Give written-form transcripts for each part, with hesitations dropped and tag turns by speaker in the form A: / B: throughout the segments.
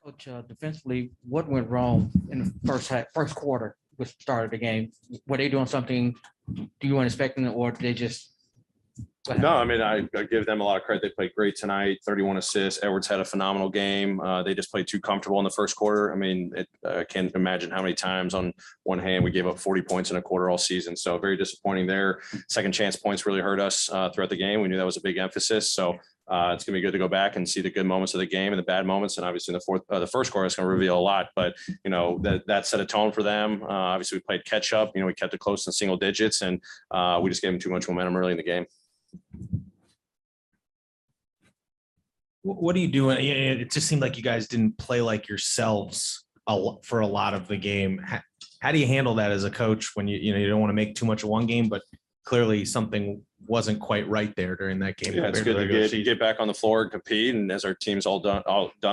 A: Coach, defensively, what went wrong in the first quarter, which started the game? Were they doing something you weren't expecting, or did they just?
B: No, I mean, I give them a lot of credit. They played great tonight, 31 assists. Edwards had a phenomenal game. They just played too comfortable in the first quarter. I mean, I can't imagine how many times on one hand we gave up 40 points in a quarter all season. So very disappointing there. Second chance points really hurt us throughout the game. We knew that was a big emphasis. So it's going to be good to go back and see the good moments of the game and the bad moments. And obviously in the first quarter, it's going to reveal a lot, but that set a tone for them. Obviously we played catch up, we kept it close in single digits, and we just gave them too much momentum early in the game.
C: What are you doing? It just seemed like you guys didn't play like yourselves for a lot of the game. How do you handle that as a coach when you don't want to make too much of one game, but clearly something wasn't quite right there during that game?
B: Yeah, it's good to get back on the floor and compete. And as our team's all done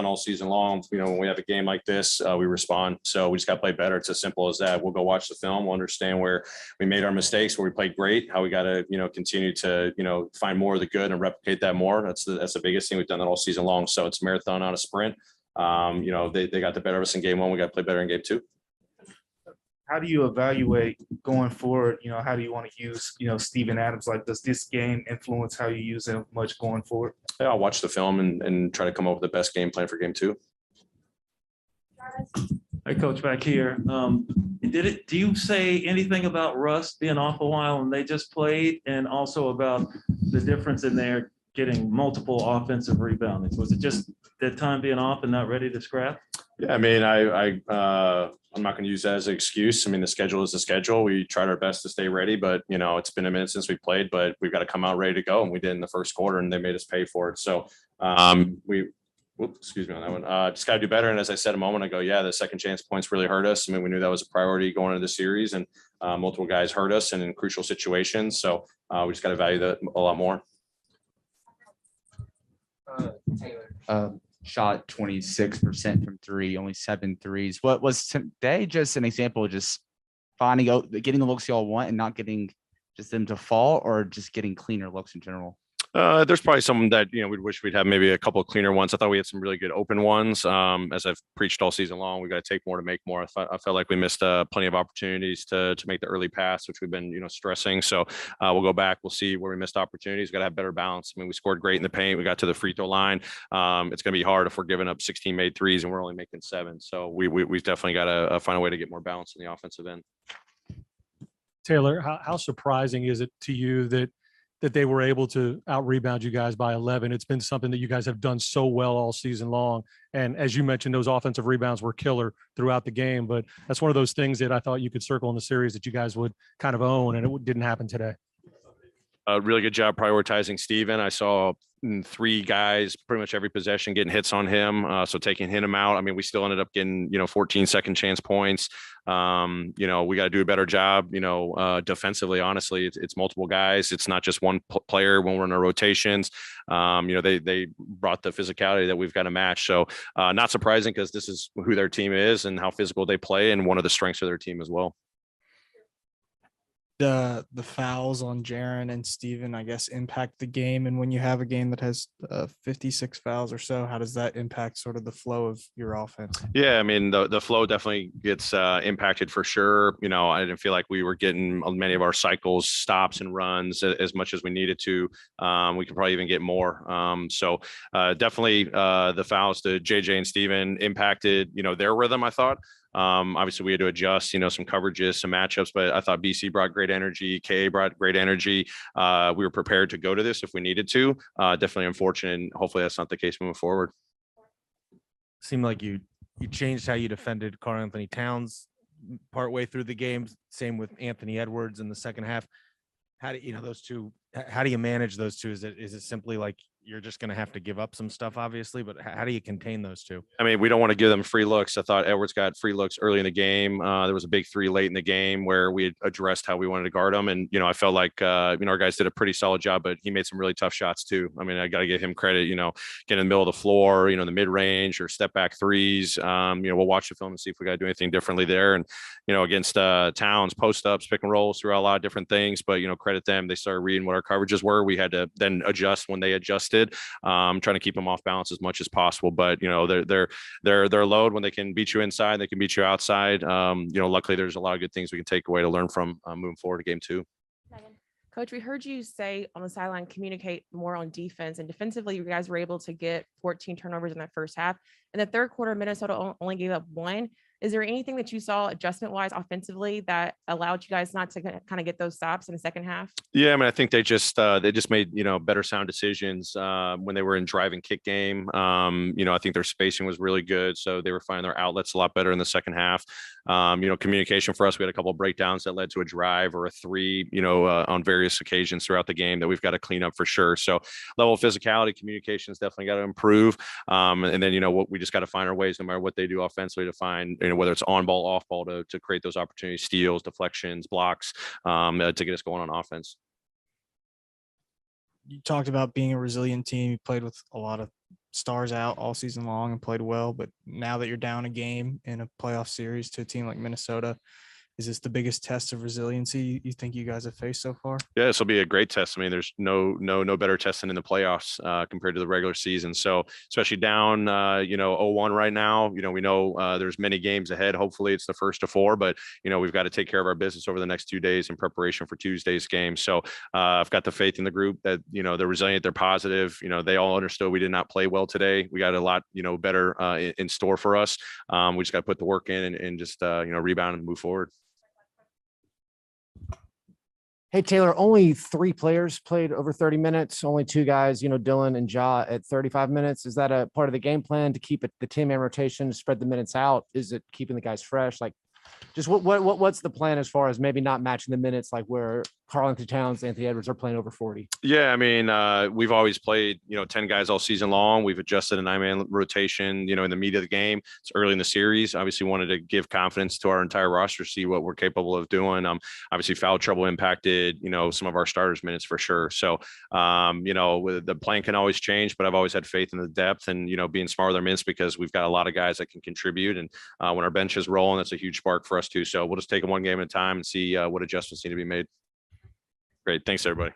B: all season long, when we have a game like this, we respond. So we just got to play better. It's as simple as that. We'll go watch the film. We'll understand where we made our mistakes, where we played great, how we got to, continue to, find more of the good and replicate that more. That's the biggest thing. We've done that all season long. So it's a marathon, not a sprint. They got the better of us in game one. We got to play better in game two.
D: How do you evaluate going forward? How do you want to use, Steven Adams? Like, does this game influence how you use him much going forward?
B: Yeah, I'll watch the film and try to come up with the best game plan for game two.
E: Hey, Coach, back here. Do you say anything about Russ being off a while and they just played, and also about the difference in their getting multiple offensive rebounds? Was it just that time being off and not ready to scrap?
B: Yeah, I mean, I'm not going to use that as an excuse. I mean, the schedule is the schedule. We tried our best to stay ready, but it's been a minute since we played, but we've got to come out ready to go. And we did in the first quarter, and they made us pay for it. So excuse me on that one. Just got to do better. And as I said a moment ago, the second chance points really hurt us. I mean, we knew that was a priority going into the series, and multiple guys hurt us and in crucial situations. So we just got to value that a lot more.
F: Taylor. Shot 26% from three, only 7 threes. What was today just an example of just getting the looks y'all want and not getting just them to fall, or just getting cleaner looks in general?
B: There's probably some that, we'd wish we'd have maybe a couple of cleaner ones. I thought we had some really good open ones. As I've preached all season long, we got to take more to make more. I felt like we missed plenty of opportunities to make the early pass, which we've been, stressing. So we'll go back. We'll see where we missed opportunities. We got to have better balance. I mean, we scored great in the paint. We got to the free throw line. It's going to be hard if we're giving up 16 made threes and we're only making 7. So we've definitely got to find a way to get more balance in the offensive end.
G: Taylor, how surprising is it to you that they were able to out-rebound you guys by 11? It's been something that you guys have done so well all season long. And as you mentioned, those offensive rebounds were killer throughout the game. But that's one of those things that I thought you could circle in the series that you guys would kind of own, and it didn't happen today.
B: A really good job prioritizing Steven. I saw 3 guys pretty much every possession getting hits on him. So taking him out, I mean, we still ended up getting, 14 second chance points. We got to do a better job, defensively. Honestly, it's multiple guys. It's not just one player when we're in our rotations. They brought the physicality that we've got to match. So not surprising, because this is who their team is and how physical they play, and one of the strengths of their team as well.
H: The fouls on Jaren and Steven, I guess, impact the game. And when you have a game that has 56 fouls or so, how does that impact sort of the flow of your offense? Yeah,
B: I mean, the flow definitely gets impacted for sure. I didn't feel like we were getting many of our cycles, stops and runs as much as we needed to. We could probably even get more. So definitely the fouls to JJ and Steven impacted, their rhythm, I thought. Obviously we had to adjust, some coverages, some matchups, but I thought BC brought great energy. KA brought great energy. We were prepared to go to this if we needed to. Definitely unfortunate. And hopefully that's not the case moving forward.
C: Seemed like you changed how you defended Karl Anthony Towns partway through the game. Same with Anthony Edwards in the second half. How do those two? How do you manage those two? Is it simply like you're just going to have to give up some stuff, obviously, but how do you contain those two? I mean,
B: we don't want to give them free looks. I thought Edwards got free looks early in the game. There was a big 3 late in the game where we had addressed how we wanted to guard them. And, I felt like, our guys did a pretty solid job, but he made some really tough shots too. I mean, I got to give him credit, getting in the middle of the floor, the mid range or step back threes. We'll watch the film and see if we got to do anything differently there. And, against Towns, post ups, pick and rolls, through a lot of different things, but, credit them. They started reading what our coverages were. We had to then adjust when they adjusted. rested, trying to keep them off balance as much as possible. But, you know, they're load when they can beat you inside, they can beat you outside. You know, luckily there's a lot of good things we can take away to learn from moving forward to game 2.
I: Coach, we heard you say on the sideline, communicate more on defense, and defensively, you guys were able to get 14 turnovers in that first half. In the third quarter, Minnesota only gave up 1. Is there anything that you saw adjustment wise offensively that allowed you guys not to kind of get those stops in the second half?
B: Yeah, I mean, I think they just made, you know, better sound decisions when they were in drive and kick game. You know, I think their spacing was really good, so they were finding their outlets a lot better in the second half. You know, communication for us, we had a couple of breakdowns that led to a drive or a 3, you know, on various occasions throughout the game that we've got to clean up for sure. So level of physicality, communication is definitely got to improve. And then, you know, what we just got to find our ways, no matter what they do offensively, to find, you know, whether it's on ball, off ball, to create those opportunities, steals, deflections, blocks, to get us going on offense.
H: You talked about being a resilient team. You played with a lot of stars out all season long and played well, but now that you're down a game in a playoff series to a team like Minnesota, is this the biggest test of resiliency you think you guys have faced so far?
B: Yeah, this will be a great test. I mean, there's no better test than in the playoffs compared to the regular season. So especially down, you know, 0-1 right now, you know, we know there's many games ahead. Hopefully it's the first of 4, but, you know, we've got to take care of our business over the next 2 days in preparation for Tuesday's game. So I've got the faith in the group that, you know, they're resilient, they're positive. You know, they all understood we did not play well today. We got a lot, you know, better in store for us. We just got to put the work in and just, you know, rebound and move forward.
J: Hey, Taylor, only 3 players played over 30 minutes, only 2 guys, you know, Dylan and Ja at 35 minutes. Is that a part of the game plan to keep it the 10-man rotation, spread the minutes out? Is it keeping the guys fresh? Like, just what's the plan as far as maybe not matching the minutes, like where Karl-Anthony Towns, Anthony Edwards are playing over 40?
B: Yeah, I mean, we've always played, you know, 10 guys all season long. We've adjusted a 9-man rotation, you know, in the meat of the game. It's early in the series. Obviously wanted to give confidence to our entire roster, see what we're capable of doing. Obviously foul trouble impacted, you know, some of our starters minutes for sure. So, you know, the plan can always change, but I've always had faith in the depth and, you know, being smart with our minutes because we've got a lot of guys that can contribute. And when our bench is rolling, that's a huge spark for us too. So we'll just take it one game at a time and see what adjustments need to be made. Great. Thanks, everybody.